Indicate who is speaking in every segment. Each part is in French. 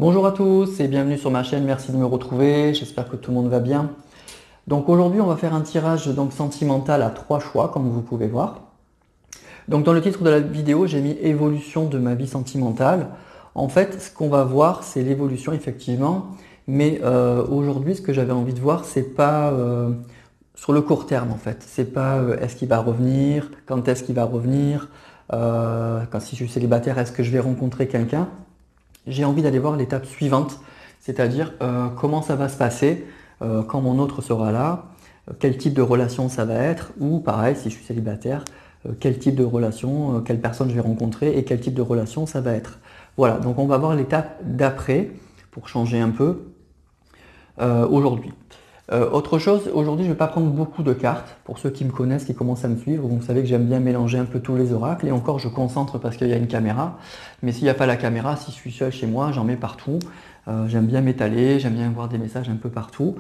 Speaker 1: Bonjour à tous et bienvenue sur ma chaîne, merci de me retrouver, j'espère que tout le monde va bien. Donc aujourd'hui on va faire un tirage sentimental à 3 choix comme vous pouvez voir. Donc dans le titre de la vidéo j'ai mis évolution de ma vie sentimentale. En fait ce qu'on va voir c'est l'évolution effectivement, mais aujourd'hui ce que j'avais envie de voir c'est pas sur le court terme en fait. C'est pas est-ce qu'il va revenir, quand est-ce qu'il va revenir, quand si je suis célibataire est-ce que je vais rencontrer quelqu'un. J'ai envie d'aller voir l'étape suivante, c'est-à-dire comment ça va se passer quand mon autre sera là, quel type de relation ça va être, ou pareil, si je suis célibataire, quel type de relation, quelle personne je vais rencontrer et quel type de relation ça va être. Voilà, donc on va voir l'étape d'après pour changer un peu aujourd'hui. Autre chose, aujourd'hui je ne vais pas prendre beaucoup de cartes. Pour ceux qui me connaissent, qui commencent à me suivre, vous savez que j'aime bien mélanger un peu tous les oracles. Et encore, je concentre parce qu'il y a une caméra. Mais s'il n'y a pas la caméra, si je suis seul chez moi, j'en mets partout. J'aime bien m'étaler, j'aime bien voir des messages un peu partout.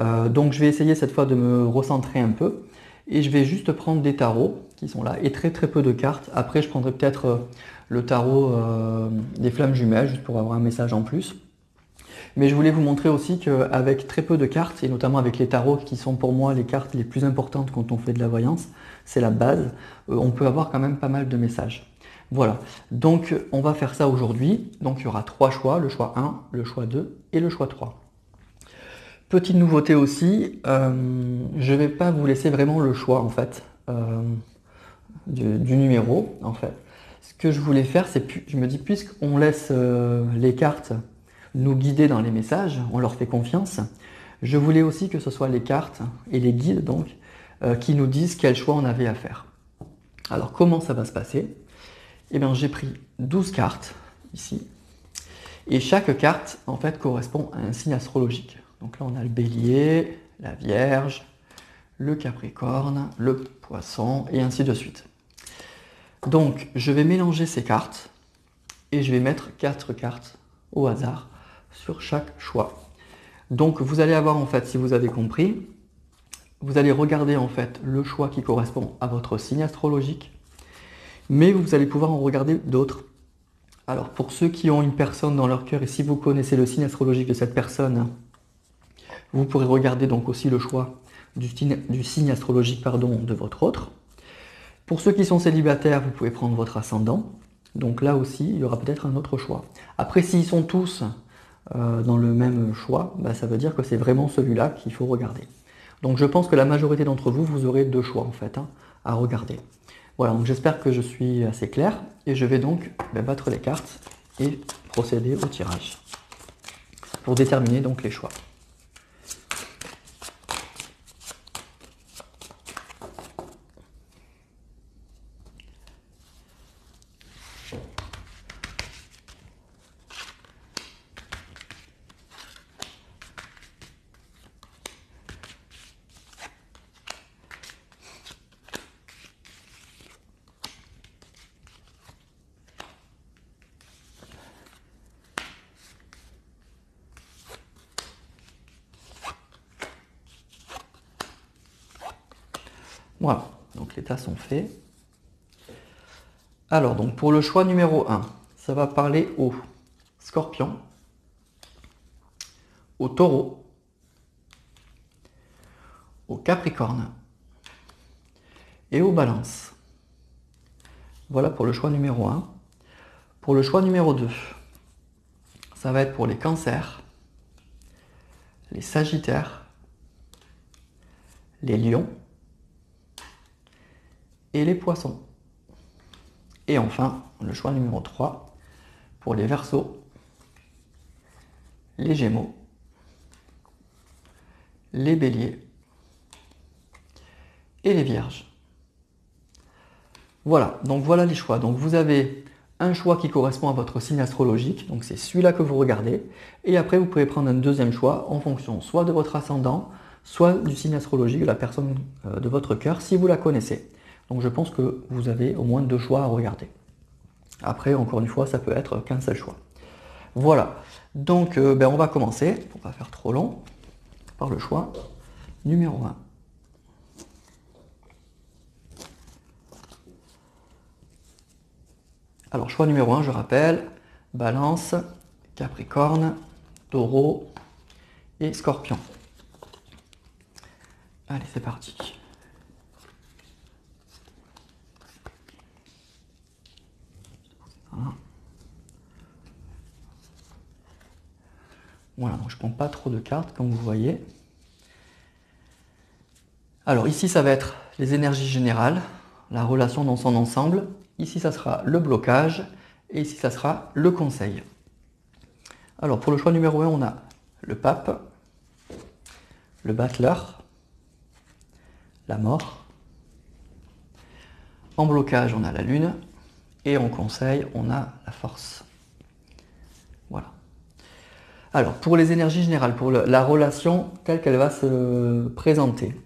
Speaker 1: Donc je vais essayer cette fois de me recentrer un peu. Et je vais juste prendre des tarots qui sont là et très très peu de cartes. Après, je prendrai peut-être le tarot des flammes jumelles, juste pour avoir un message en plus. Mais je voulais vous montrer aussi qu'avec très peu de cartes, et notamment avec les tarots qui sont pour moi les cartes les plus importantes quand on fait de la voyance, c'est la base, on peut avoir quand même pas mal de messages. Voilà, donc on va faire ça aujourd'hui. Donc il y aura 3 choix, le choix 1, le choix 2 et le choix 3. Petite nouveauté aussi, je ne vais pas vous laisser vraiment le choix en fait du numéro en fait. Ce que je voulais faire, c'est, je me dis, puisqu'on laisse les cartes nous guider dans les messages, on leur fait confiance, je voulais aussi que ce soit les cartes et les guides donc qui nous disent quel choix on avait à faire. Alors comment ça va se passer? Eh bien j'ai pris 12 cartes ici et chaque carte en fait correspond à un signe astrologique. Donc là on a le bélier, la vierge, le capricorne, le poisson et ainsi de suite. Donc je vais mélanger ces cartes et je vais mettre 4 cartes au hasard sur chaque choix. Donc vous allez avoir en fait, si vous avez compris, vous allez regarder en fait le choix qui correspond à votre signe astrologique, mais vous allez pouvoir en regarder d'autres. Alors pour ceux qui ont une personne dans leur cœur et si vous connaissez le signe astrologique de cette personne, vous pourrez regarder donc aussi le choix du signe astrologique pardon, de votre autre. Pour ceux qui sont célibataires, vous pouvez prendre votre ascendant. Donc là aussi, il y aura peut-être un autre choix. Après, s'ils sont tous dans le même choix, bah, ça veut dire que c'est vraiment celui-là qu'il faut regarder. Donc je pense que la majorité d'entre vous, vous aurez 2 choix en fait à regarder. Voilà, donc j'espère que je suis assez clair et je vais donc battre les cartes et procéder au tirage pour déterminer donc les choix. Voilà, donc les tas sont faits. Alors, donc pour le choix numéro 1, ça va parler au Scorpion, au Taureau, au Capricorne et au Balance. Voilà pour le choix numéro 1. Pour le choix numéro 2, ça va être pour les Cancers, les Sagittaires, les Lions et les Poissons. Et enfin, le choix numéro 3, pour les Verseaux, les Gémeaux, les Béliers et les Vierges. Voilà, donc voilà les choix. Donc vous avez un choix qui correspond à votre signe astrologique, donc c'est celui-là que vous regardez, et après vous pouvez prendre un deuxième choix en fonction soit de votre ascendant, soit du signe astrologique de la personne de votre cœur, si vous la connaissez. Donc je pense que vous avez au moins 2 choix à regarder. Après, encore une fois, ça peut être qu'un seul choix. Voilà, donc on va commencer, pour ne pas faire trop long, par le choix numéro 1. Alors choix numéro 1, je rappelle, Balance, Capricorne, Taureau et Scorpion. Allez, c'est parti. Voilà. Voilà, donc je ne prends pas trop de cartes, comme vous voyez. Alors ici, ça va être les énergies générales, la relation dans son ensemble. Ici, ça sera le blocage. Et ici, ça sera le conseil. Alors, pour le choix numéro 1, on a le pape, le battleur, la mort. En blocage, on a la lune. Et en conseil, on a la force. Voilà. Alors, pour les énergies générales, pour la relation telle qu'elle va se présenter.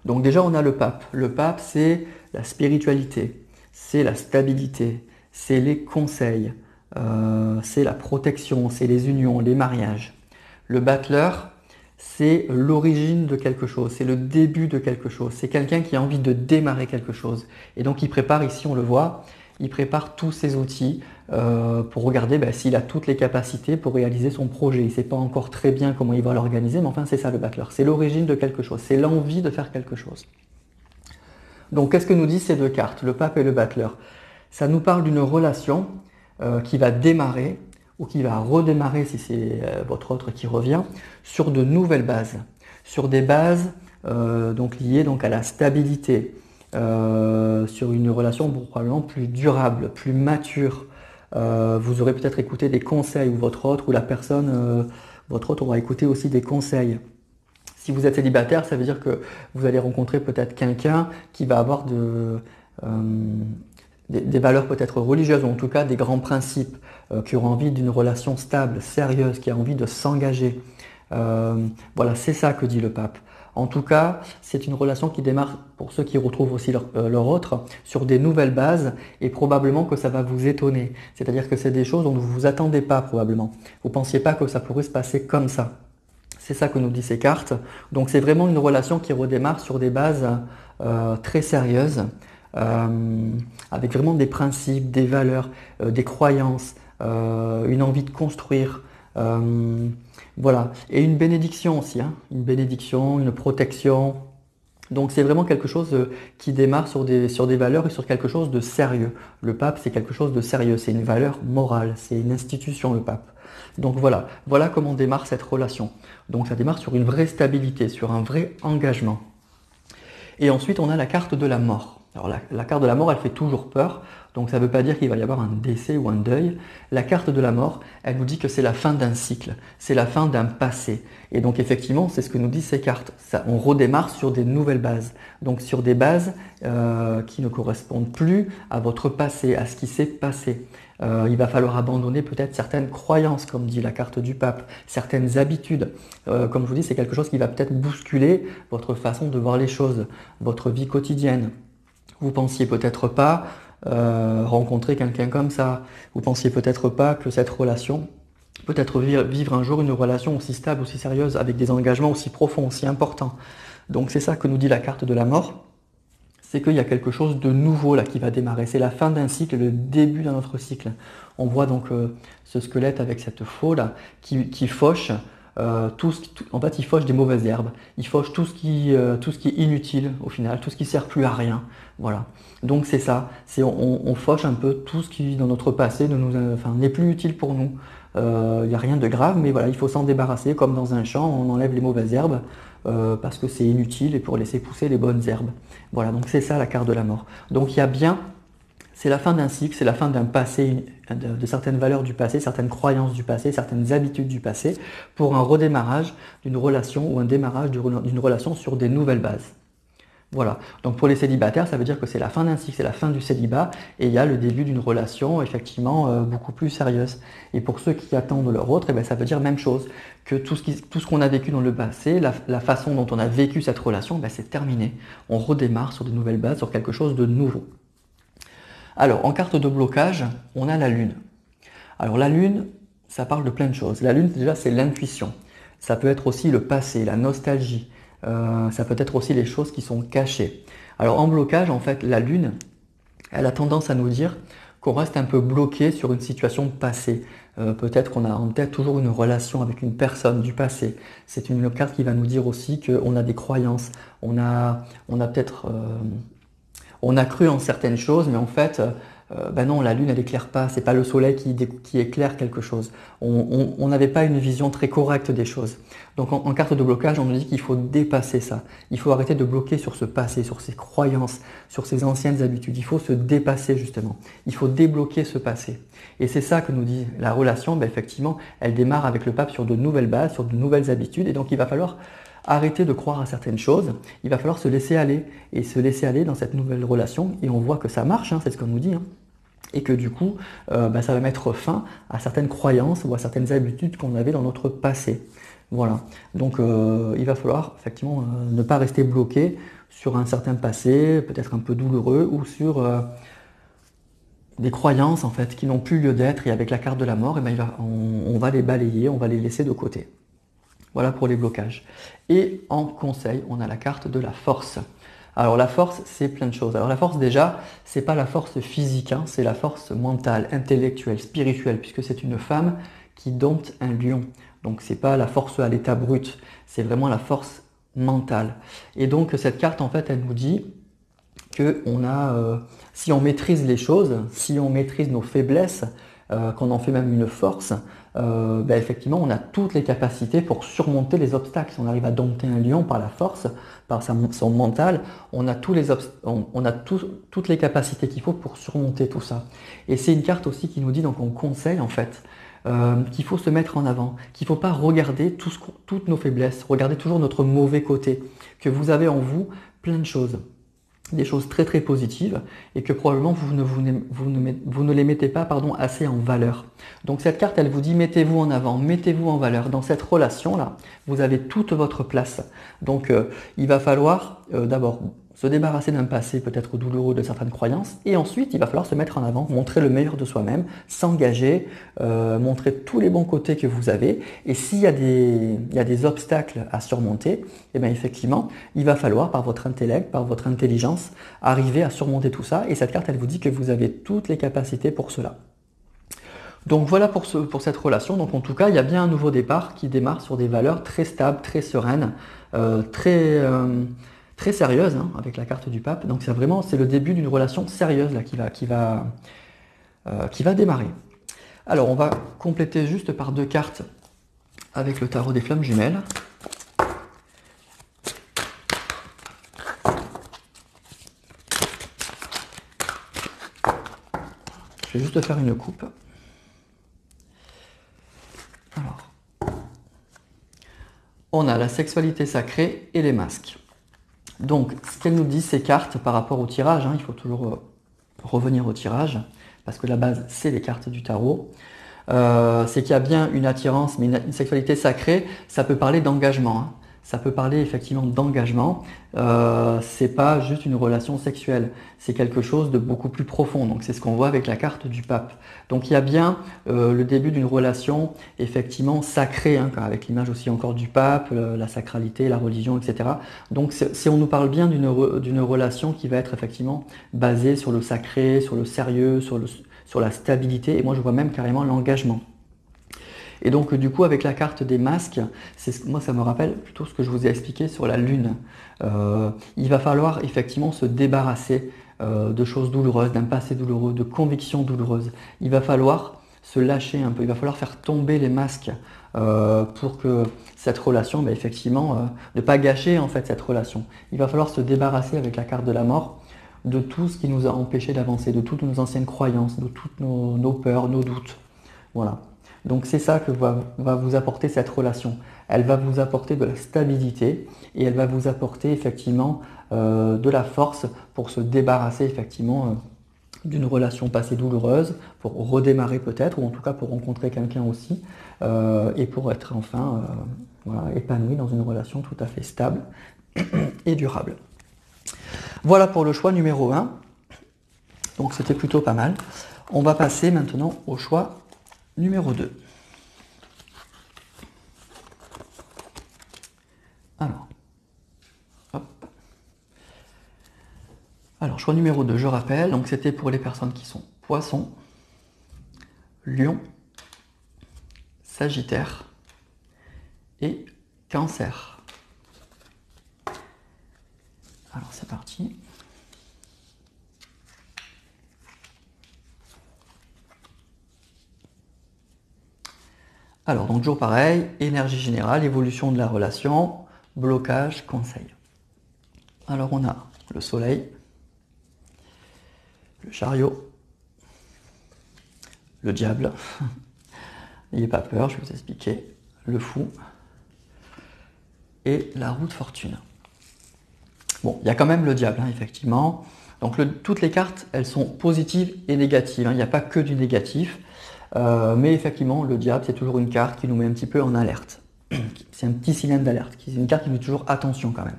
Speaker 1: Donc déjà, on a le pape. Le pape, c'est la spiritualité, c'est la stabilité, c'est les conseils, c'est la protection, c'est les unions, les mariages. Le battleur, c'est l'origine de quelque chose, c'est le début de quelque chose. C'est quelqu'un qui a envie de démarrer quelque chose. Et donc, il prépare, ici, on le voit, il prépare tous ses outils pour regarder s'il a toutes les capacités pour réaliser son projet. Il ne sait pas encore très bien comment il va l'organiser, mais enfin c'est ça le battleur. C'est l'origine de quelque chose, c'est l'envie de faire quelque chose. Donc qu'est-ce que nous disent ces deux cartes, le pape et le battleur? Ça nous parle d'une relation qui va démarrer ou qui va redémarrer si c'est votre autre qui revient, sur de nouvelles bases. Sur des bases liées à la stabilité, sur une relation probablement plus durable, plus mature. Vous aurez peut-être écouté des conseils ou votre autre ou la personne, votre autre aura écouté aussi des conseils. Si vous êtes célibataire, ça veut dire que vous allez rencontrer peut-être quelqu'un qui va avoir des valeurs peut-être religieuses ou en tout cas des grands principes, qui aura envie d'une relation stable, sérieuse, qui a envie de s'engager. Voilà, c'est ça que dit le pape. En tout cas, c'est une relation qui démarre, pour ceux qui retrouvent aussi leur autre, sur des nouvelles bases et probablement que ça va vous étonner. C'est-à-dire que c'est des choses dont vous ne vous attendez pas probablement. Vous ne pensiez pas que ça pourrait se passer comme ça. C'est ça que nous disent ces cartes. Donc c'est vraiment une relation qui redémarre sur des bases très sérieuses, avec vraiment des principes, des valeurs, des croyances, une envie de construire. Voilà, et une bénédiction aussi, hein. Une bénédiction, une protection. Donc c'est vraiment quelque chose qui démarre sur des valeurs et sur quelque chose de sérieux. Le pape, c'est quelque chose de sérieux, c'est une valeur morale, c'est une institution, le pape. Donc voilà, voilà comment démarre cette relation. Donc ça démarre sur une vraie stabilité, sur un vrai engagement. Et ensuite, on a la carte de la mort. Alors la carte de la mort, elle fait toujours peur, donc ça ne veut pas dire qu'il va y avoir un décès ou un deuil. La carte de la mort, elle nous dit que c'est la fin d'un cycle, c'est la fin d'un passé. Et donc effectivement, c'est ce que nous disent ces cartes. On redémarre sur des nouvelles bases, donc sur des bases qui ne correspondent plus à votre passé, à ce qui s'est passé. Il va falloir abandonner peut-être certaines croyances, comme dit la carte du pape, certaines habitudes. Comme je vous dis, c'est quelque chose qui va peut-être bousculer votre façon de voir les choses, votre vie quotidienne. Vous pensiez peut-être pas rencontrer quelqu'un comme ça. Vous pensiez peut-être pas que cette relation, peut-être vivre un jour une relation aussi stable, aussi sérieuse, avec des engagements aussi profonds, aussi importants. Donc c'est ça que nous dit la carte de la mort. C'est qu'il y a quelque chose de nouveau là qui va démarrer. C'est la fin d'un cycle, le début d'un autre cycle. On voit donc ce squelette avec cette faux là qui fauche. En fait, il fauche des mauvaises herbes, il fauche tout ce qui est inutile au final, tout ce qui sert plus à rien. Voilà. Donc c'est ça, on fauche un peu tout ce qui dans notre passé n'est plus utile pour nous. Il n'y a rien de grave, mais voilà, il faut s'en débarrasser comme dans un champ, on enlève les mauvaises herbes parce que c'est inutile et pour laisser pousser les bonnes herbes. Voilà, donc c'est ça la carte de la mort. Donc il y a bien. C'est la fin d'un cycle, c'est la fin d'un passé, de certaines valeurs du passé, certaines croyances du passé, certaines habitudes du passé, pour un redémarrage d'une relation ou un démarrage d'une relation sur des nouvelles bases. Voilà, donc pour les célibataires, ça veut dire que c'est la fin d'un cycle, c'est la fin du célibat, et il y a le début d'une relation effectivement beaucoup plus sérieuse. Et pour ceux qui attendent leur autre, ça veut dire même chose, que tout ce qu'on a vécu dans le passé, la façon dont on a vécu cette relation, c'est terminé. On redémarre sur de nouvelles bases, sur quelque chose de nouveau. Alors, en carte de blocage, on a la Lune. Alors la Lune, ça parle de plein de choses. La Lune, déjà, c'est l'intuition. Ça peut être aussi le passé, la nostalgie. Ça peut être aussi les choses qui sont cachées. Alors en blocage, en fait, la Lune, elle a tendance à nous dire qu'on reste un peu bloqué sur une situation passée. Peut-être qu'on a en tête toujours une relation avec une personne du passé. C'est une carte qui va nous dire aussi qu'on a des croyances, on a peut-être on a cru en certaines choses, mais en fait, ben non, la Lune, elle éclaire pas. C'est pas le Soleil qui éclaire quelque chose. On n'avait pas une vision très correcte des choses. Donc en carte de blocage, on nous dit qu'il faut dépasser ça. Il faut arrêter de bloquer sur ce passé, sur ces croyances, sur ces anciennes habitudes. Il faut se dépasser justement. Il faut débloquer ce passé. Et c'est ça que nous dit la relation. Ben effectivement, elle démarre avec le pape sur de nouvelles bases, sur de nouvelles habitudes. Et donc il va falloir arrêter de croire à certaines choses, il va falloir se laisser aller et se laisser aller dans cette nouvelle relation et on voit que ça marche, hein, c'est ce qu'on nous dit, hein, et que du coup ça va mettre fin à certaines croyances ou à certaines habitudes qu'on avait dans notre passé. Voilà, donc il va falloir effectivement ne pas rester bloqué sur un certain passé, peut-être un peu douloureux, ou sur des croyances en fait qui n'ont plus lieu d'être et avec la carte de la mort, on va les balayer, on va les laisser de côté. Voilà pour les blocages. Et en conseil, on a la carte de la force. Alors la force, c'est plein de choses. Alors la force déjà, c'est pas la force physique, hein, c'est la force mentale, intellectuelle, spirituelle, puisque c'est une femme qui dompte un lion. Donc c'est pas la force à l'état brut, c'est vraiment la force mentale. Et donc cette carte, en fait, elle nous dit que si on maîtrise les choses, si on maîtrise nos faiblesses, qu'on en fait même une force, effectivement, on a toutes les capacités pour surmonter les obstacles. Si on arrive à dompter un lion par la force, par son mental, on a toutes les capacités qu'il faut pour surmonter tout ça. Et c'est une carte aussi qui nous dit, donc on conseille en fait, qu'il faut se mettre en avant, qu'il ne faut pas regarder toutes nos faiblesses, regarder toujours notre mauvais côté, que vous avez en vous plein de choses. Des choses très très positives et que probablement vous ne les mettez pas assez en valeur. Donc cette carte, elle vous dit mettez-vous en avant, mettez-vous en valeur. Dans cette relation-là, vous avez toute votre place. Donc il va falloir d'abord se débarrasser d'un passé peut-être douloureux de certaines croyances et ensuite il va falloir se mettre en avant, montrer le meilleur de soi-même, s'engager, montrer tous les bons côtés que vous avez et s'il y a des obstacles à surmonter, et bien effectivement il va falloir par votre intellect, par votre intelligence arriver à surmonter tout ça et cette carte elle vous dit que vous avez toutes les capacités pour cela. Donc voilà pour cette relation. Donc en tout cas, il y a bien un nouveau départ qui démarre sur des valeurs très stables, très sereines, très sérieuses, hein, avec la carte du pape. Donc c'est le début d'une relation sérieuse là, qui va démarrer. Alors on va compléter juste par deux cartes avec le tarot des flammes jumelles. Je vais juste faire une coupe. Alors, on a la sexualité sacrée et les masques. Donc, ce qu'elles nous disent, ces cartes, par rapport au tirage, hein, il faut toujours revenir au tirage, parce que la base, c'est les cartes du tarot, c'est qu'il y a bien une attirance, mais une sexualité sacrée, ça peut parler d'engagement. Hein. Ça peut parler effectivement d'engagement. C'est pas juste une relation sexuelle, c'est quelque chose de beaucoup plus profond. Donc c'est ce qu'on voit avec la carte du pape. Donc il y a bien le début d'une relation effectivement sacrée, hein, avec l'image aussi encore du pape, la sacralité, la religion, etc. Donc si on nous parle bien d'une relation qui va être effectivement basée sur le sacré, sur le sérieux, sur la stabilité, et moi je vois même carrément l'engagement. Et donc du coup avec la carte des masques, moi ça me rappelle plutôt ce que je vous ai expliqué sur la lune. Il va falloir effectivement se débarrasser de choses douloureuses, d'un passé douloureux, de convictions douloureuses. Il va falloir se lâcher un peu, il va falloir faire tomber les masques pour que cette relation, effectivement, ne pas gâcher en fait cette relation. Il va falloir se débarrasser avec la carte de la mort de tout ce qui nous a empêchés d'avancer, de toutes nos anciennes croyances, de toutes nos peurs, nos doutes. Voilà. Donc c'est ça que va vous apporter cette relation. Elle va vous apporter de la stabilité et elle va vous apporter effectivement de la force pour se débarrasser effectivement d'une relation passée douloureuse, pour redémarrer peut-être, ou en tout cas pour rencontrer quelqu'un aussi, et pour être enfin épanoui dans une relation tout à fait stable et durable. Voilà pour le choix numéro 1. Donc c'était plutôt pas mal. On va passer maintenant au choix numéro 2. Alors, choix numéro 2, je rappelle, donc c'était pour les personnes qui sont Poisson, Lion, Sagittaire et Cancer. Alors c'est parti. Alors donc toujours pareil, énergie générale, évolution de la relation, blocage, conseil. Alors on a le soleil, le chariot, le diable, n'ayez pas peur, je vais vous expliquer, le fou et la roue de fortune. Bon, il y a quand même le diable, hein, effectivement. Donc toutes les cartes, elles sont positives et négatives, hein, il n'y a pas que du négatif. Mais effectivement, le diable, c'est toujours une carte qui nous met un petit peu en alerte. C'est un petit cylindre d'alerte. C'est une carte qui nous dit toujours attention quand même.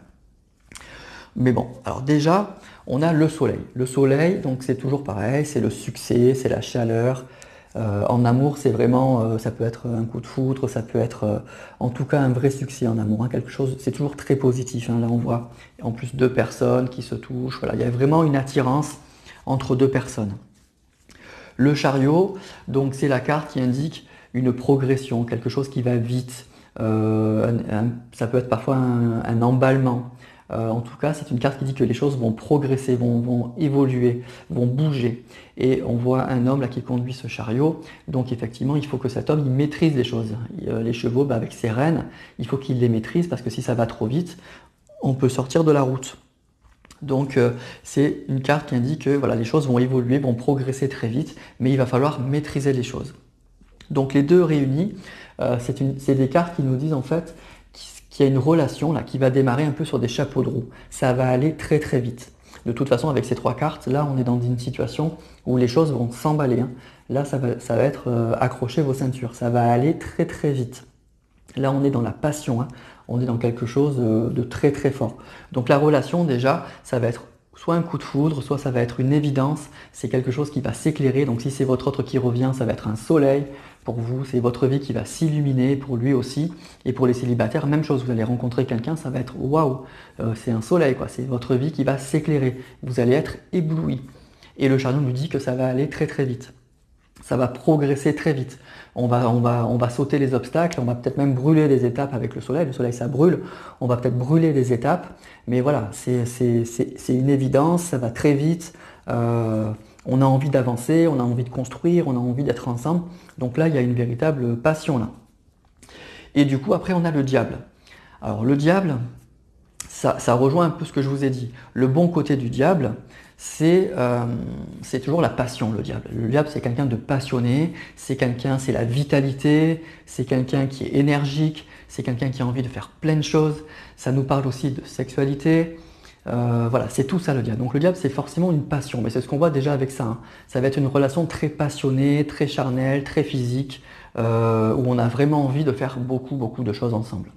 Speaker 1: Mais bon, alors déjà, on a le soleil. Le soleil, donc c'est toujours pareil, c'est le succès, c'est la chaleur. En amour, c'est vraiment, ça peut être un coup de foudre, ça peut être en tout cas un vrai succès en amour. Hein, quelque chose, c'est toujours très positif. Hein, là, on voit en plus deux personnes qui se touchent. Voilà, il y a vraiment une attirance entre deux personnes. Le chariot, donc c'est la carte qui indique une progression, quelque chose qui va vite. Ça peut être parfois un emballement. En tout cas, c'est une carte qui dit que les choses vont progresser, vont évoluer, vont bouger. Et on voit un homme là qui conduit ce chariot. Donc effectivement, il faut que cet homme il maîtrise les choses. Les chevaux, avec ses rênes, il faut qu'il les maîtrise parce que si ça va trop vite, on peut sortir de la route. Donc c'est une carte qui indique que voilà, les choses vont évoluer, vont progresser très vite, mais il va falloir maîtriser les choses. Donc les deux réunis, c'est des cartes qui nous disent en fait qu'il y a une relation là, qui va démarrer un peu sur des chapeaux de roue. Ça va aller très très vite. De toute façon, avec ces trois cartes, là on est dans une situation où les choses vont s'emballer. Hein. Là ça va être accrochez vos ceintures, ça va aller très très vite. Là on est dans la passion. Hein. On est dans quelque chose de très très fort. Donc la relation déjà, ça va être soit un coup de foudre, soit ça va être une évidence, c'est quelque chose qui va s'éclairer. Donc si c'est votre autre qui revient, ça va être un soleil pour vous, c'est votre vie qui va s'illuminer pour lui aussi. Et pour les célibataires, même chose, vous allez rencontrer quelqu'un, ça va être waouh, c'est un soleil quoi, c'est votre vie qui va s'éclairer, vous allez être ébloui. Et le chariot nous dit que ça va aller très très vite. Ça va progresser très vite. On va sauter les obstacles, on va peut-être même brûler des étapes avec le soleil ça brûle, on va peut-être brûler des étapes, mais voilà, c'est une évidence, ça va très vite, on a envie d'avancer, on a envie de construire, on a envie d'être ensemble, donc là il y a une véritable passion là. Et du coup après on a le diable. Alors le diable, ça rejoint un peu ce que je vous ai dit. Le bon côté du diable, c'est toujours la passion, le diable. Le diable, c'est quelqu'un de passionné, c'est la vitalité, c'est quelqu'un qui est énergique, c'est quelqu'un qui a envie de faire plein de choses. Ça nous parle aussi de sexualité. Voilà, c'est tout ça le diable. Donc le diable, c'est forcément une passion, mais c'est ce qu'on voit déjà avec ça. Hein. Ça va être une relation très passionnée, très charnelle, très physique, où on a vraiment envie de faire beaucoup, beaucoup de choses ensemble.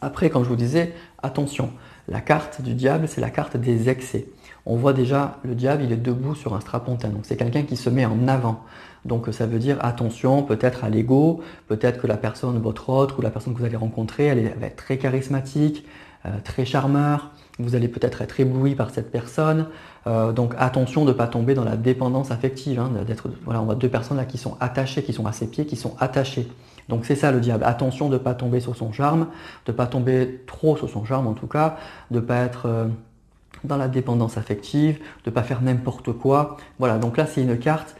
Speaker 1: Après, comme je vous disais, attention, la carte du diable, c'est la carte des excès. On voit déjà, le diable, il est debout sur un strapontin, donc c'est quelqu'un qui se met en avant. Donc ça veut dire attention peut-être à l'ego, peut-être que la personne, votre autre, ou la personne que vous allez rencontrer, elle va être très charismatique, très charmeur, vous allez peut-être être ébloui par cette personne, donc attention de ne pas tomber dans la dépendance affective, hein, voilà, on voit deux personnes là qui sont attachées, qui sont à ses pieds, qui sont attachées. Donc c'est ça le diable, attention de ne pas tomber sur son charme, de ne pas tomber trop sur son charme en tout cas, de ne pas être dans la dépendance affective, de ne pas faire n'importe quoi. Voilà, donc là c'est une carte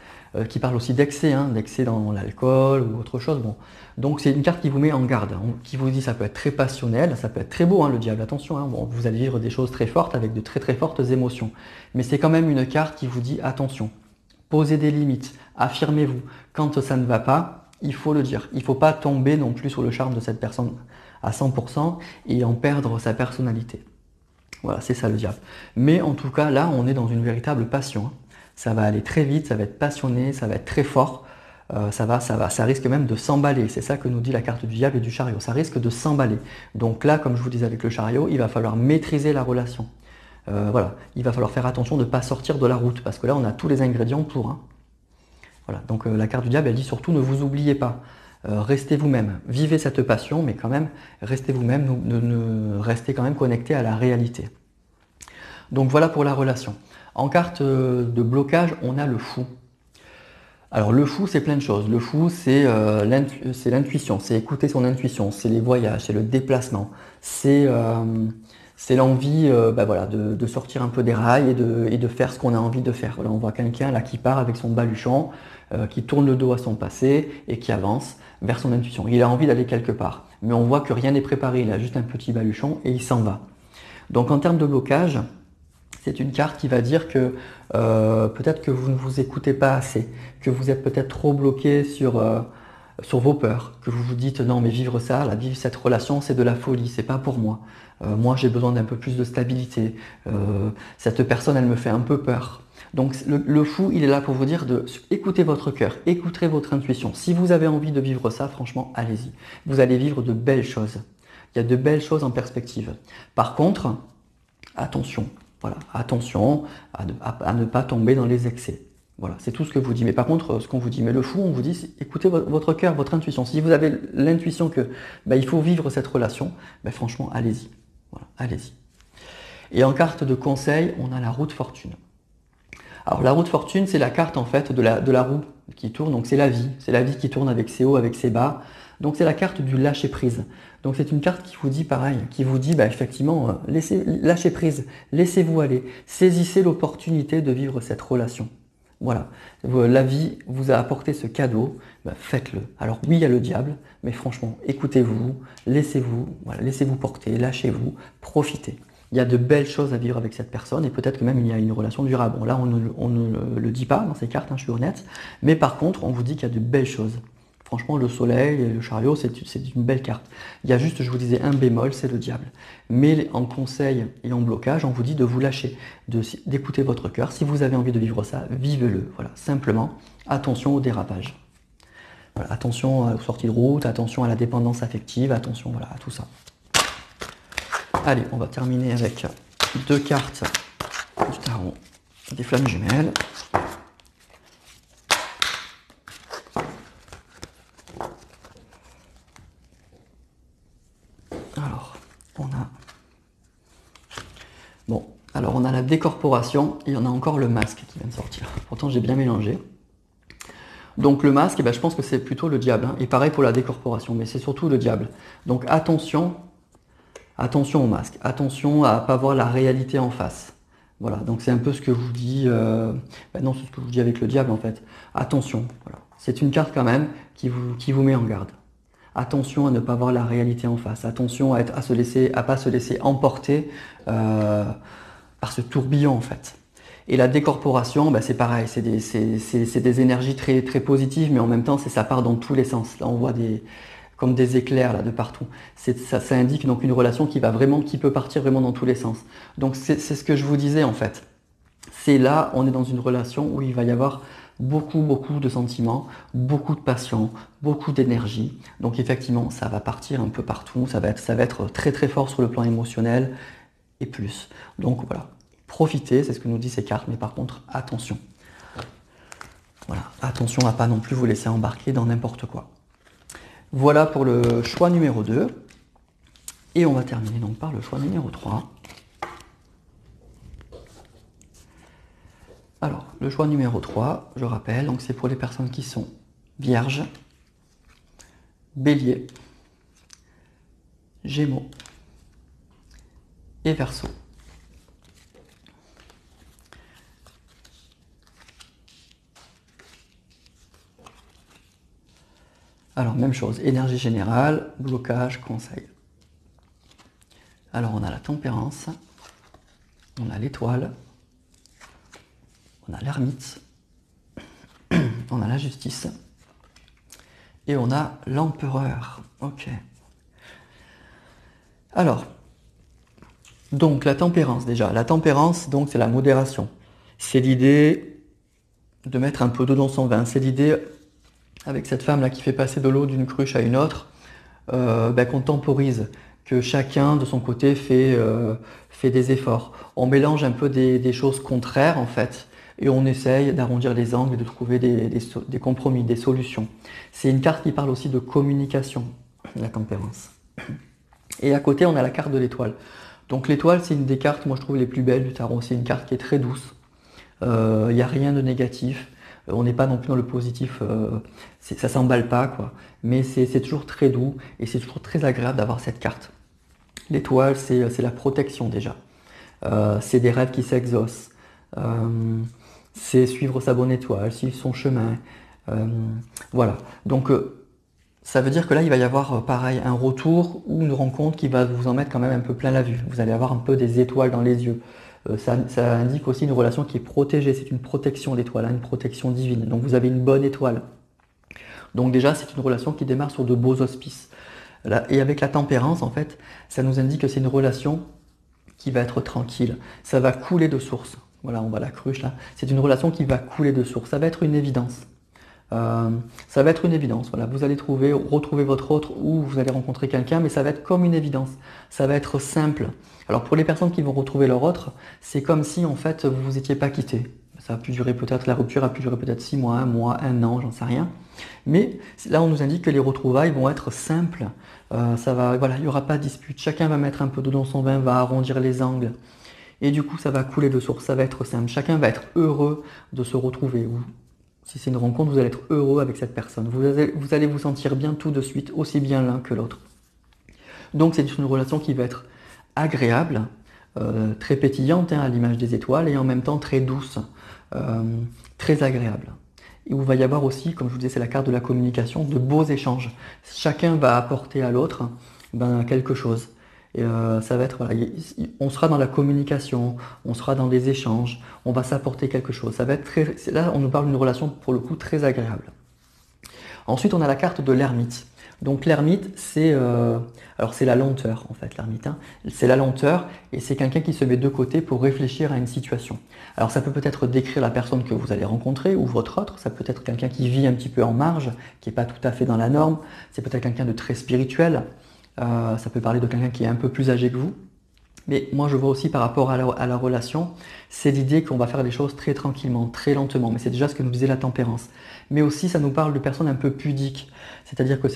Speaker 1: qui parle aussi d'excès, hein, d'excès dans l'alcool ou autre chose. Bon. Donc c'est une carte qui vous met en garde, hein, qui vous dit ça peut être très passionnel, ça peut être très beau, hein, le diable, attention, hein, bon, vous allez vivre des choses très fortes avec de très très fortes émotions. Mais c'est quand même une carte qui vous dit attention, posez des limites, affirmez-vous. Quand ça ne va pas, il faut le dire. Il ne faut pas tomber non plus sur le charme de cette personne à 100% et en perdre sa personnalité. Voilà, c'est ça le diable. Mais en tout cas, là, on est dans une véritable passion. Hein. Ça va aller très vite, ça va être passionné, ça va être très fort. Ça risque même de s'emballer. C'est ça que nous dit la carte du diable et du chariot. Ça risque de s'emballer. Donc là, comme je vous disais avec le chariot, il va falloir maîtriser la relation. Voilà, il va falloir faire attention de ne pas sortir de la route parce que là, on a tous les ingrédients pour. Hein. Voilà, donc la carte du diable, elle dit surtout ne vous oubliez pas. Restez vous-même, vivez cette passion, mais quand même, restez vous-même, restez quand même connecté à la réalité. Donc voilà pour la relation. En carte de blocage, on a le fou. Alors le fou, c'est plein de choses. Le fou, c'est l'intuition, c'est écouter son intuition, c'est les voyages, c'est le déplacement, c'est l'envie voilà, de sortir un peu des rails et de faire ce qu'on a envie de faire. Voilà, on voit quelqu'un là qui part avec son baluchon, qui tourne le dos à son passé et qui avance vers son intuition. Il a envie d'aller quelque part, mais on voit que rien n'est préparé, il a juste un petit baluchon et il s'en va. Donc en termes de blocage, c'est une carte qui va dire que peut-être que vous ne vous écoutez pas assez, que vous êtes peut-être trop bloqué sur vos peurs, que vous vous dites non mais vivre ça, là, vivre cette relation c'est de la folie, c'est pas pour moi. Moi j'ai besoin d'un peu plus de stabilité. Cette personne elle me fait un peu peur. Donc le fou il est là pour vous dire de écouter votre cœur, écoutez votre intuition. Si vous avez envie de vivre ça, franchement allez-y. Vous allez vivre de belles choses. Il y a de belles choses en perspective. Par contre, attention. Voilà, attention à ne pas tomber dans les excès. Voilà, c'est tout ce que vous dit. Mais par contre, ce qu'on vous dit, mais le fou, on vous dit, écoutez votre cœur, votre intuition. Si vous avez l'intuition que il faut vivre cette relation, franchement, allez-y. Voilà, allez-y. Et en carte de conseil, on a la roue de fortune. Alors la roue de fortune, c'est la carte en fait de la roue qui tourne, donc c'est la vie. C'est la vie qui tourne avec ses hauts, avec ses bas. Donc c'est la carte du lâcher prise. Donc c'est une carte qui vous dit pareil, qui vous dit effectivement, lâchez prise, laissez-vous aller, saisissez l'opportunité de vivre cette relation. Voilà, la vie vous a apporté ce cadeau, faites-le. Alors oui, il y a le diable, mais franchement, écoutez-vous, laissez-vous porter, lâchez-vous, profitez. Il y a de belles choses à vivre avec cette personne et peut-être que même il y a une relation durable. Bon là, on ne le dit pas dans ces cartes, je suis honnête, mais par contre, on vous dit qu'il y a de belles choses. Franchement, le soleil et le chariot, c'est une belle carte. Il y a juste, je vous disais, un bémol, c'est le diable. Mais en conseil et en blocage, on vous dit de vous lâcher, d'écouter votre cœur. Si vous avez envie de vivre ça, vivez-le. Voilà, simplement, attention au dérapage. Voilà, attention aux sorties de route, attention à la dépendance affective, attention voilà, à tout ça. Allez, on va terminer avec 2 cartes du tarot des flammes jumelles. Alors on a la décorporation et on a encore le masque qui vient de sortir. Pourtant j'ai bien mélangé. Donc le masque, je pense que c'est plutôt le diable. Et pareil pour la décorporation, mais c'est surtout le diable. Donc attention au masque. Attention à ne pas voir la réalité en face. Voilà, donc c'est un peu ce que je vous dis. Non, c'est ce que je vous dis avec le diable en fait. Attention, voilà. C'est une carte quand même qui vous met en garde. Attention à ne pas voir la réalité en face. Attention à pas se laisser emporter par ce tourbillon en fait. Et la décorporation, c'est pareil, c'est des énergies très, très positives, mais en même temps, ça part dans tous les sens. Là, on voit comme des éclairs là, de partout. Ça indique donc une relation qui peut partir vraiment dans tous les sens. Donc c'est ce que je vous disais en fait. C'est là, on est dans une relation où il va y avoir beaucoup de sentiments, beaucoup de passion, beaucoup d'énergie. Donc effectivement, ça va partir un peu partout, ça va être très très fort sur le plan émotionnel et plus. Donc voilà, profitez, c'est ce que nous disent ces cartes, mais par contre, attention. Voilà, attention à pas non plus vous laisser embarquer dans n'importe quoi. Voilà pour le choix numéro 2. Et on va terminer donc par le choix numéro 3. Alors, le choix numéro 3, je rappelle, donc c'est pour les personnes qui sont Vierge, Bélier, Gémeaux et Verseau. Alors, même chose, énergie générale, blocage, conseil. Alors, on a la tempérance, on a l'étoile, on a l'ermite, on a la justice et on a l'empereur. Ok. Alors, donc la tempérance déjà. La tempérance, donc c'est la modération. C'est l'idée de mettre un peu d'eau dans son vin. C'est l'idée, avec cette femme là qui fait passer de l'eau d'une cruche à une autre, qu'on temporise, que chacun de son côté fait des efforts. On mélange un peu des choses contraires en fait. Et on essaye d'arrondir les angles et de trouver des compromis, des solutions. C'est une carte qui parle aussi de communication, la tempérance. Et à côté, on a la carte de l'étoile. Donc l'étoile, c'est une des cartes, moi je trouve, les plus belles du tarot. C'est une carte qui est très douce. Il n'y a rien de négatif. On n'est pas non plus dans le positif, ça s'emballe pas, quoi. Mais c'est toujours très doux et c'est toujours très agréable d'avoir cette carte. L'étoile, c'est la protection déjà. C'est des rêves qui s'exaucent. C'est suivre sa bonne étoile, suivre son chemin. Voilà. Donc, ça veut dire que là, il va y avoir pareil un retour ou une rencontre qui va vous en mettre quand même un peu plein la vue. Vous allez avoir un peu des étoiles dans les yeux. Ça indique aussi une relation qui est protégée. C'est une protection l'étoile, hein, une protection divine. Donc vous avez une bonne étoile. Donc déjà, c'est une relation qui démarre sur de beaux auspices. Là, et avec la tempérance, en fait, ça nous indique que c'est une relation qui va être tranquille. Ça va couler de source. Voilà, on voit la cruche là. C'est une relation qui va couler de source. Ça va être une évidence. Ça va être une évidence. Voilà, vous allez retrouver votre autre ou vous allez rencontrer quelqu'un, mais ça va être comme une évidence. Ça va être simple. Alors pour les personnes qui vont retrouver leur autre, c'est comme si en fait vous vous étiez pas quitté. Ça a pu durer peut-être, la rupture a pu durer peut-être 6 mois, 1 mois, 1 an, j'en sais rien. Mais là, on nous indique que les retrouvailles vont être simples. Voilà, il n'y aura pas de dispute. Chacun va mettre un peu d'eau dans son vin, va arrondir les angles. Et du coup, ça va couler de source, ça va être simple. Chacun va être heureux de se retrouver. Ou si c'est une rencontre, vous allez être heureux avec cette personne. Vous allez vous sentir bien tout de suite, aussi bien l'un que l'autre. Donc c'est une relation qui va être agréable, très pétillante, hein, à l'image des étoiles, et en même temps très douce, très agréable. Et où il va y avoir aussi, comme je vous disais, c'est la carte de la communication, de beaux échanges. Chacun va apporter à l'autre quelque chose. Et ça va être, voilà, on sera dans la communication, on sera dans les échanges, on va s'apporter quelque chose. Ça va être là, on nous parle d'une relation pour le coup très agréable. Ensuite, on a la carte de l'ermite. Donc l'ermite, c'est la lenteur en fait, l'ermite. Hein. C'est la lenteur et c'est quelqu'un qui se met de côté pour réfléchir à une situation. Alors ça peut-être décrire la personne que vous allez rencontrer ou votre autre, ça peut être quelqu'un qui vit un petit peu en marge, qui n'est pas tout à fait dans la norme, c'est peut-être quelqu'un de très spirituel, ça peut parler de quelqu'un qui est un peu plus âgé que vous. Mais moi je vois aussi par rapport à la relation, c'est l'idée qu'on va faire les choses très tranquillement, très lentement, mais c'est déjà ce que nous disait la tempérance. Mais aussi ça nous parle de personnes un peu pudiques, c'est-à-dire que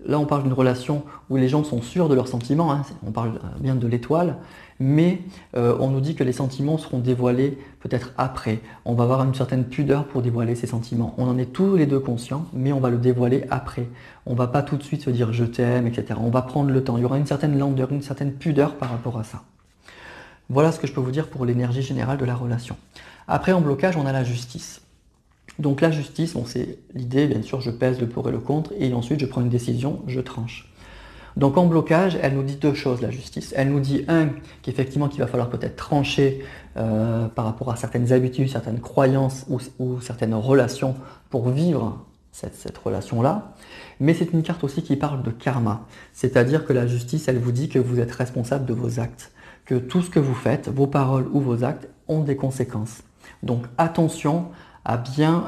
Speaker 1: là on parle d'une relation où les gens sont sûrs de leurs sentiments, hein. On parle bien de l'étoile, mais on nous dit que les sentiments seront dévoilés peut-être après. On va avoir une certaine pudeur pour dévoiler ces sentiments. On en est tous les deux conscients, mais on va le dévoiler après. On ne va pas tout de suite se dire je t'aime, etc. On va prendre le temps. Il y aura une certaine lenteur, une certaine pudeur par rapport à ça. Voilà ce que je peux vous dire pour l'énergie générale de la relation. Après, en blocage, on a la justice. Donc la justice, bon, c'est l'idée, bien sûr, je pèse le pour et le contre, et ensuite je prends une décision, je tranche. Donc en blocage, elle nous dit deux choses, la justice. Elle nous dit, qu'effectivement qu'il va falloir peut-être trancher par rapport à certaines habitudes, certaines croyances ou certaines relations pour vivre cette relation-là. Mais c'est une carte aussi qui parle de karma. C'est-à-dire que la justice, elle vous dit que vous êtes responsable de vos actes. Que tout ce que vous faites, vos paroles ou vos actes, ont des conséquences. Donc attention à bien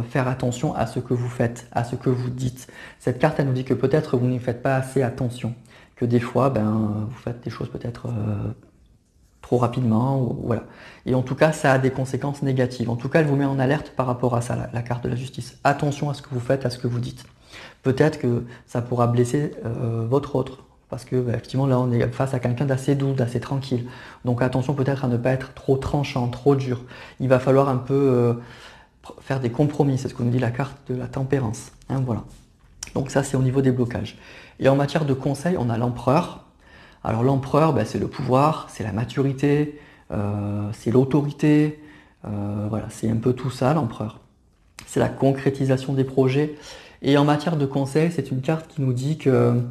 Speaker 1: faire attention à ce que vous faites, à ce que vous dites. Cette carte, elle nous dit que peut-être vous n'y faites pas assez attention, que des fois, vous faites des choses peut-être trop rapidement, ou, voilà. Et en tout cas, ça a des conséquences négatives. En tout cas, elle vous met en alerte par rapport à ça, la carte de la justice. Attention à ce que vous faites, à ce que vous dites. Peut-être que ça pourra blesser votre autre, parce que effectivement là on est face à quelqu'un d'assez doux, d'assez tranquille. Donc attention peut-être à ne pas être trop tranchant, trop dur. Il va falloir un peu faire des compromis, c'est ce que nous dit la carte de la tempérance. Hein, voilà. Donc ça c'est au niveau des blocages. Et en matière de conseil, on a l'empereur. Alors l'empereur, c'est le pouvoir, c'est la maturité, c'est l'autorité, voilà, c'est un peu tout ça l'empereur. C'est la concrétisation des projets. Et en matière de conseil, c'est une carte qui nous dit que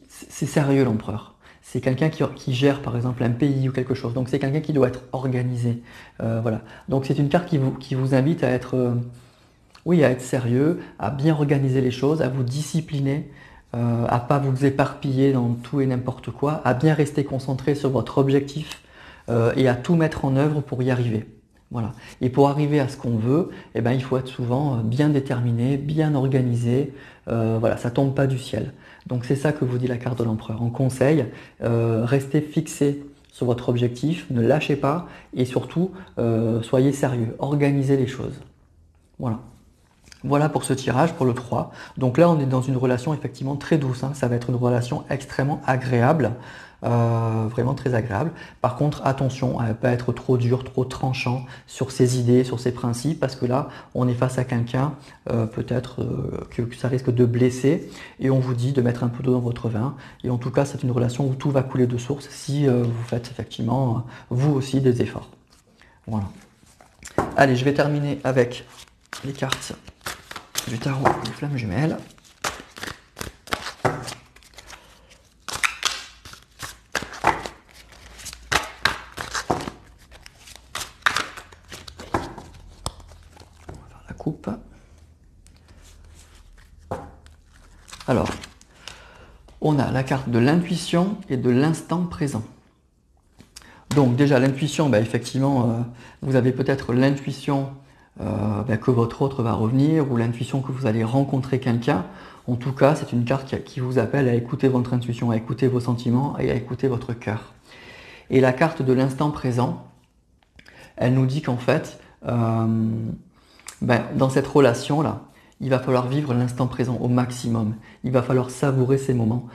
Speaker 1: c'est sérieux l'empereur. C'est quelqu'un qui gère par exemple un pays ou quelque chose. Donc c'est quelqu'un qui doit être organisé. Voilà. Donc c'est une carte qui vous invite à être, à être sérieux, à bien organiser les choses, à vous discipliner, à pas vous éparpiller dans tout et n'importe quoi, à bien rester concentré sur votre objectif et à tout mettre en œuvre pour y arriver. Voilà. Et pour arriver à ce qu'on veut, il faut être souvent bien déterminé, bien organisé. Voilà, ça tombe pas du ciel. Donc c'est ça que vous dit la carte de l'empereur. En conseil, restez fixé sur votre objectif, ne lâchez pas et surtout soyez sérieux, organisez les choses. Voilà. Voilà pour ce tirage, pour le 3. Donc là, on est dans une relation effectivement très douce, hein. Ça va être une relation extrêmement agréable, vraiment très agréable. Par contre, attention à ne pas être trop dur, trop tranchant sur ses idées, sur ses principes, parce que là, on est face à quelqu'un, peut-être que ça risque de blesser, et on vous dit de mettre un peu d'eau dans votre vin. Et en tout cas, c'est une relation où tout va couler de source si vous faites effectivement, vous aussi, des efforts. Voilà. Allez, je vais terminer avec les cartes du tarot des flammes jumelles. On va faire la coupe. Alors, on a la carte de l'intuition et de l'instant présent. Donc déjà l'intuition, effectivement, vous avez peut-être l'intuition que votre autre va revenir ou l'intuition que vous allez rencontrer quelqu'un. En tout cas, c'est une carte qui vous appelle à écouter votre intuition, à écouter vos sentiments et à écouter votre cœur. Et la carte de l'instant présent, elle nous dit qu'en fait, dans cette relation-là, il va falloir vivre l'instant présent au maximum. Il va falloir savourer ces moments.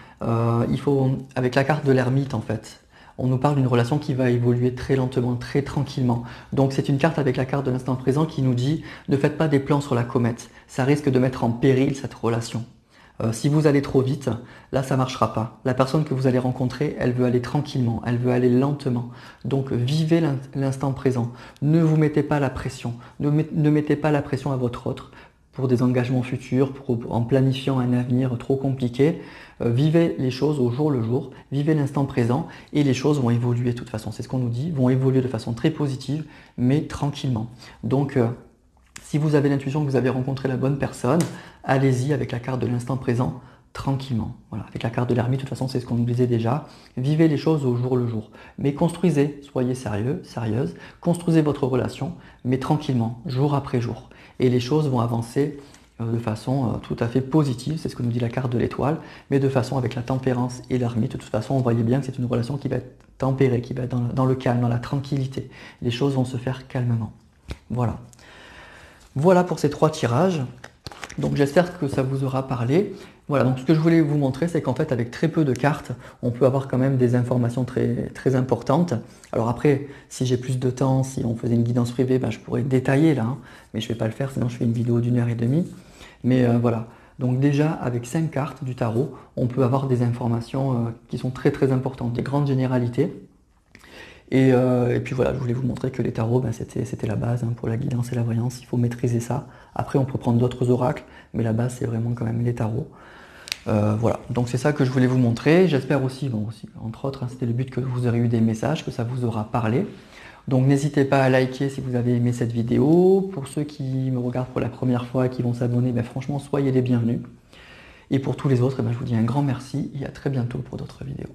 Speaker 1: Avec la carte de l'ermite, en fait, on nous parle d'une relation qui va évoluer très lentement, très tranquillement. Donc c'est une carte avec la carte de l'instant présent qui nous dit ne faites pas des plans sur la comète. Ça risque de mettre en péril cette relation. Si vous allez trop vite, là ça ne marchera pas. La personne que vous allez rencontrer, elle veut aller tranquillement, elle veut aller lentement. Donc vivez l'instant présent. Ne vous mettez pas la pression. Ne mettez pas la pression à votre autre pour des engagements futurs, en planifiant un avenir trop compliqué. Vivez les choses au jour le jour, vivez l'instant présent et les choses vont évoluer de toute façon. C'est ce qu'on nous dit, vont évoluer de façon très positive, mais tranquillement. Donc, si vous avez l'intuition que vous avez rencontré la bonne personne, allez-y avec la carte de l'instant présent, tranquillement. Voilà, avec la carte de l'ermite, de toute façon, c'est ce qu'on nous disait déjà. Vivez les choses au jour le jour. Mais construisez, soyez sérieux, sérieuse, construisez votre relation, mais tranquillement, jour après jour. Et les choses vont avancer de façon tout à fait positive, c'est ce que nous dit la carte de l'étoile, mais de façon avec la tempérance et l'ermite. De toute façon, on voyait bien que c'est une relation qui va être tempérée, qui va être dans le calme, dans la tranquillité. Les choses vont se faire calmement. Voilà. Voilà pour ces 3 tirages. Donc j'espère que ça vous aura parlé. Voilà, donc ce que je voulais vous montrer, c'est qu'en fait, avec très peu de cartes, on peut avoir quand même des informations très, très importantes. Alors après, si j'ai plus de temps, si on faisait une guidance privée, je pourrais détailler là, hein, mais je ne vais pas le faire, sinon je fais une vidéo d'1h30. Mais voilà, donc déjà, avec 5 cartes du tarot, on peut avoir des informations qui sont très très importantes, des grandes généralités. Et puis voilà, je voulais vous montrer que les tarots, c'était la base pour la guidance et la voyance, il faut maîtriser ça. Après, on peut prendre d'autres oracles, mais la base, c'est vraiment quand même les tarots. Voilà, donc c'est ça que je voulais vous montrer. J'espère aussi, entre autres, c'était le but que vous aurez eu des messages, que ça vous aura parlé. Donc n'hésitez pas à liker si vous avez aimé cette vidéo. Pour ceux qui me regardent pour la première fois et qui vont s'abonner, franchement, soyez les bienvenus. Et pour tous les autres, je vous dis un grand merci et à très bientôt pour d'autres vidéos.